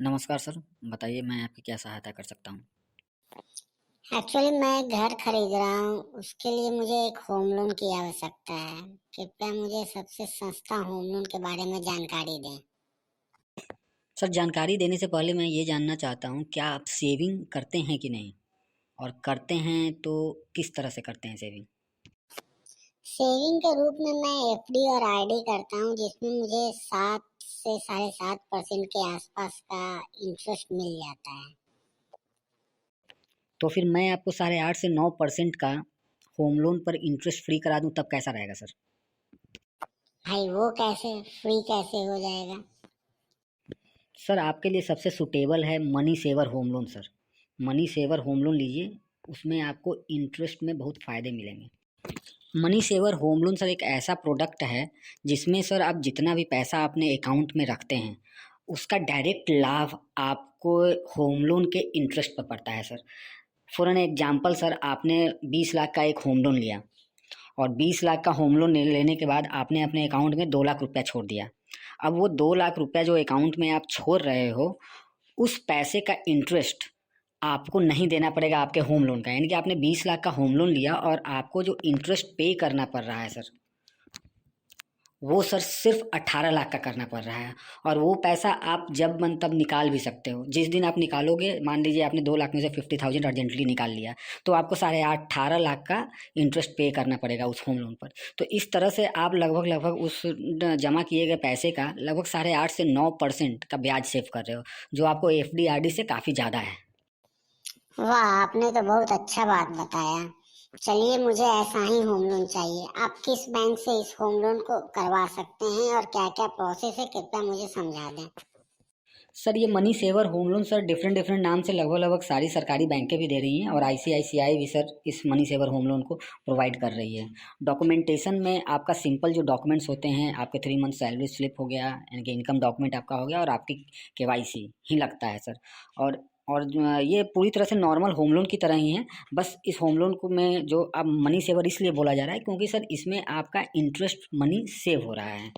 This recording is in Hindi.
नमस्कार सर, बताइए मैं आपकी क्या सहायता कर सकता हूँ? एक्चुअली मैं घर खरीद रहा हूँ, उसके लिए मुझे एक होम लोन की आवश्यकता है। कृपया मुझे सबसे सस्ता होम लोन के बारे में जानकारी दें। सर जानकारी देने से पहले मैं ये जानना चाहता हूँ क्या आप सेविंग करते हैं कि नहीं? और करते हैं तो किस तरह से करते हैं सेविंग? सेविंग के रूप में मैं एफडी और आरडी करता हूँ, जिसमें मुझे 7 से 7.5% के आसपास का इंटरेस्ट मिल जाता है। तो फिर मैं आपको 8.5 से 9% का होम लोन पर इंटरेस्ट फ्री करा दूँ तब कैसा रहेगा सर? भाई वो कैसे फ्री कैसे हो जाएगा? सर आपके लिए सबसे सूटेबल है money saver home loan sir. Money saver home loan लीजिए, उसमें आपको इंटरेस्ट में बहुत फ़ायदे मिलेंगे। Money saver home loan sir एक ऐसा प्रोडक्ट है जिसमें सर आप जितना भी पैसा अपने अकाउंट में रखते हैं उसका डायरेक्ट लाभ आपको होम लोन के इंटरेस्ट पर पड़ता है sir. For an example sir, आपने 20 लाख का एक होम लोन लिया और 20 लाख का होम लोन लेने के बाद आपने अपने अकाउंट में 2 लाख रुपया छोड़ दिया। अब वो 2 लाख रुपया जो अकाउंट में आप छोड़ रहे हो, उस पैसे का इंटरेस्ट आपको नहीं देना पड़ेगा आपके होम लोन का। यानी कि आपने 20 लाख का होम लोन लिया और आपको जो इंटरेस्ट पे करना पड़ रहा है सर, वो सर सिर्फ 18 लाख का करना पड़ रहा है। और वो पैसा आप जब मन तब निकाल भी सकते हो। जिस दिन आप निकालोगे, मान लीजिए आपने 2 लाख में से 50,000 अर्जेंटली निकाल लिया, तो आपको 18.5 लाख का इंटरेस्ट पे करना पड़ेगा उस होम लोन पर। तो इस तरह से आप लगभग लगभग उस जमा किए गए पैसे का लगभग 8.5 से 9% का ब्याज सेव कर रहे हो, जो आपको एफडी आरडी से काफ़ी ज़्यादा है। वाह, आपने तो बहुत अच्छा बात बताया। चलिए, मुझे ऐसा ही होम लोन चाहिए। आप किस बैंक से इस होम लोन को करवा सकते हैं और क्या क्या प्रोसेस है, कृपया मुझे समझा दें। सर ये money saver home loan sir different different नाम से लगभग लगभग सारी सरकारी बैंकें भी दे रही हैं, और आईसीआईसीआई भी सर इस मनी सेवर होम लोन को प्रोवाइड कर रही है। डॉक्यूमेंटेशन में आपका सिंपल जो डॉक्यूमेंट्स होते हैं, आपके 3 मंथ सैलरी स्लिप हो गया, यानी कि इनकम डॉक्यूमेंट आपका हो गया, और आपकी केवाईसी ही लगता है सर। और ये पूरी तरह से नॉर्मल होम लोन की तरह ही है। बस इस होम लोन को में जो अब मनी सेवर इसलिए बोला जा रहा है क्योंकि सर इसमें आपका इंटरेस्ट मनी सेव हो रहा है।